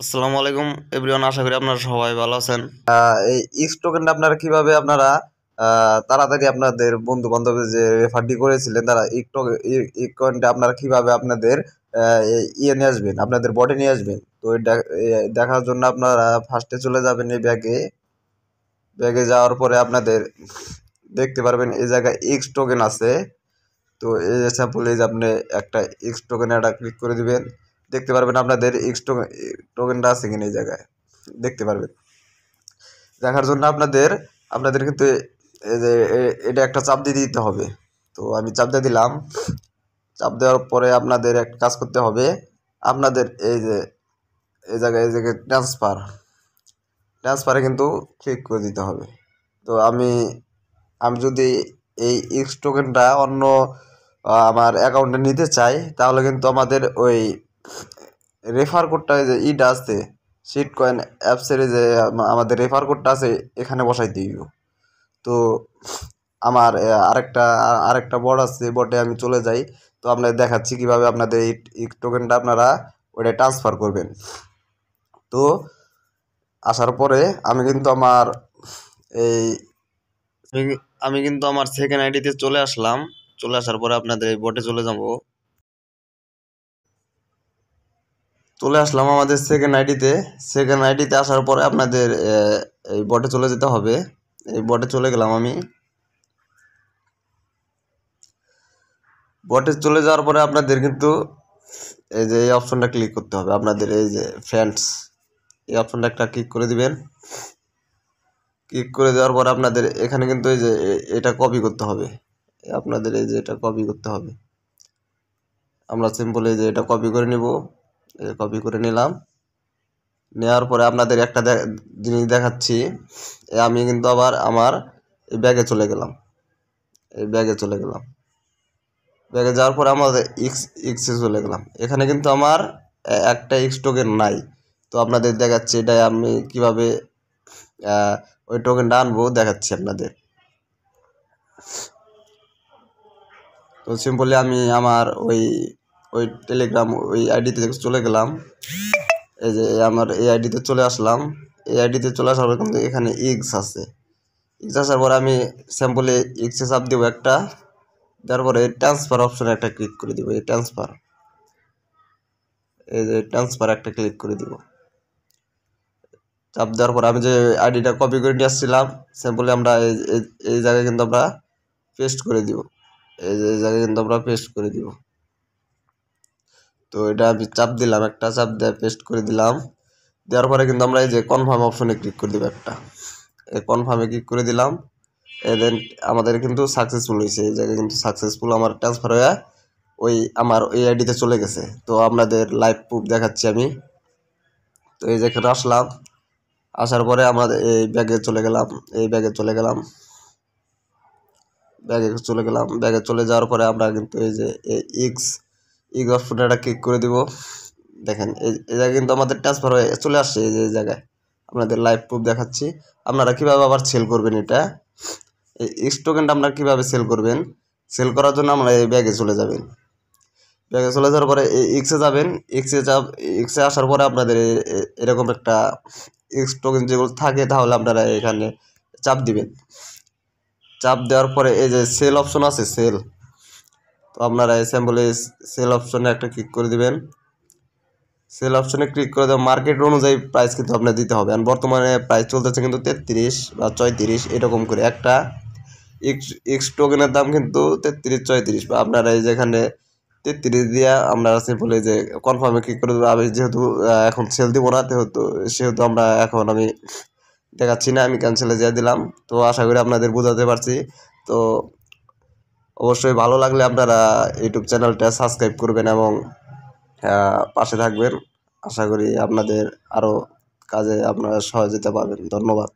আসসালামু আলাইকুম এভরিওয়ান, আশা করি আপনারা সবাই ভালো আছেন। এই এক্স টোকেনটা আপনারা কিভাবে তাড়াতাড়ি আপনাদের বন্ধু বান্ধব যে রেফারটি করেছিলেন তারা এই কয়েনটা আপনারা কিভাবে আপনাদের ইয়ে নিয়ে আসবেন, আপনাদের বটে নিয়ে আসবেন। তো এটা দেখার জন্য আপনারা ফার্স্টে চলে যাবেন এই ব্যাগে। ব্যাগে যাওয়ার পরে আপনাদের দেখতে পারবেন এই জায়গায় এক্স টোকেন আছে। তো এই স্যাম্পল এই যে আপনি একটা এক্স টোকেন একটা ক্লিক করে দিবেন। দেখতে পারবেন আপনাদের এক্স টোকেনটা আছে কিনা এই জায়গায় দেখতে পারবেন। দেখার জন্য আপনাদের আপনাদের কিন্তু এই যে এটা একটা চাপ দিয়ে দিতে হবে। তো আমি চাপ দিয়ে দিলাম। চাপ দেওয়ার পরে আপনাদের একটা কাজ করতে হবে। আপনাদের এই জায়গায় ট্রান্সফারে কিন্তু ক্লিক করে দিতে হবে। তো আমি আমি যদি এই এক্স টোকেনটা অন্য আমার অ্যাকাউন্টে নিতে চাই, তাহলে কিন্তু আমাদের ওই রেফার কোডটা যে ইটা আছে শিট কয়েন অ্যাপসের যে আমাদের রেফার কোডটা আছে এখানে বসাই দিব। তো আমার আরেকটা বট আছে, বটে আমি চলে যাই। তো আপনাদের দেখাচ্ছি কিভাবে আপনাদের এই টোকেনটা আপনারা ওইটা ট্রান্সফার করবেন। তো আসার পরে আমি কিন্তু আমার এই আমি কিন্তু আমার সেকেন্ড আইডিতে চলে আসলাম। চলে আসার পরে আপনাদের এই বোটে চলে যাব। চলে আসলাম আমাদের সেকেন্ড আইডিতে আসার পরে আপনাদের এই বটে চলে যেতে হবে। এই বটে চলে গেলাম আমি। বটে চলে যাওয়ার পরে আপনাদের কিন্তু এই যে এই অপশনটা ক্লিক করতে হবে। আপনাদের এই যে ফ্রেন্ডস এই অপশনটা একটা ক্লিক করে দিবেন। ক্লিক করে দেওয়ার পর আপনাদের এখানে কিন্তু এই যে এটা কপি করতে হবে। আপনাদের এই যে এটা কপি করতে হবে। আমরা সিম্পল এই যে এটা কপি করে নিব। কপি করে নিলাম। নেওয়ার পরে আপনাদের একটা জিনিস দেখাচ্ছি। আমি কিন্তু আবার আমার এই ব্যাগে চলে গেলাম। ব্যাগে যাওয়ার পরে আমাদের এক্সে চলে গেলাম। এখানে কিন্তু আমার একটা এক্স টোকেন নাই। তো আপনাদের দেখাচ্ছি এটা আমি কিভাবে ওই টোকেনটা আনবো দেখাচ্ছি আপনাদের। তো সিম্পলি আমি আমার ওই টেলিগ্রাম ওই আইডিতে চলে গেলাম। এই যে আমার এই আইডিতে চলে আসলাম। এই আইডিতে চলে আসার পর কিন্তু এখানে এক্স আছে। এক্স আসার পর আমি স্যাম্পলে এক্সে চাপ দেবো একটা। তারপরে ট্রান্সফার অপশনে একটা ক্লিক করে দিব। এই যে ট্রান্সফার একটা ক্লিক করে দিব। চাপ দেওয়ার পর আমি যে আইডিটা কপি করে নিয়ে আসছিলাম স্যাম্পলে আমরা এই জায়গায় কিন্তু আমরা পেস্ট করে দিব। এই জায়গায় কিন্তু আমরা পেস্ট করে দিব। তো এটা আমি চাপ দিলাম, একটা চাপ দিয়ে পেস্ট করে দিলাম। দেওয়ার পরে কিন্তু আমরা এই যে কনফার্ম অপশনে ক্লিক করে দিব একটা। এই কনফার্মে ক্লিক করে দিলাম। দেন আমাদের কিন্তু সাকসেসফুল হয়েছে। এই জায়গায় কিন্তু সাকসেসফুল আমার ট্রান্সফার হয়ে আমার ওই আইডিতে চলে গেছে। তো আপনাদের লাইভ প্রুফ দেখাচ্ছি আমি। তো এই যেখানে আসলাম। আসার পরে আমাদের এই ব্যাগে চলে গেলাম। ব্যাগে চলে যাওয়ার পরে আমরা কিন্তু এই যে এক্স অপশনে একটা ক্লিক করে দিব। দেখেন এই জায়গায় কিন্তু আমাদের ট্রান্সফার হয়ে চলে আসছে। এই জায়গায় আপনাদের লাইভ প্রুফ দেখাচ্ছি। আপনারা কিভাবে আবার সেল করবেন এটা, এই এক্স টোকেনটা আপনারা কীভাবে সেল করবেন, সেল করার জন্য আমরা এই ব্যাগে চলে যাবেন। ব্যাগে চলে যাওয়ার পরে এক্সে যাবেন। এক্সে আসার পরে আপনাদের এরকম একটা এক্স টোকেন যেগুলো থাকে তাহলে আপনারা এখানে চাপ দিবেন। চাপ দেওয়ার পরে এই যে সেল অপশন আছে তো আপনারা এই স্যাম্পলে সেল অপশনে একটা ক্লিক করে দিবেন। সেল অপশনে ক্লিক করে দেওয়া মার্কেট অনুযায়ী প্রাইস কিন্তু আপনার দিতে হবে। আর বর্তমানে প্রাইস চলতেছে কিন্তু 33 বা 34 এরকম করে। একটা এক্স টোকেনের দাম কিন্তু 33-34 বা আপনারা এই যেখানে 33 দিয়া আমরা সিম্পল এই যে কনফার্মে ক্লিক করে দেবো। আমি যেহেতু এখন সেল দিব না সেহেতু আমি দেখাচ্ছি না, আমি ক্যান্সেলে দিয়ে দিলাম। তো আশা করি আপনাদের বোঝাতে পারছি। তো অবশ্যই ভালো লাগলে আপনারা ইউটিউব চ্যানেলটা সাবস্ক্রাইব করবেন এবং পাশে থাকবেন। আশা করি আপনাদের আরও কাজে আপনারা সহযোগিতা পাবেন। ধন্যবাদ।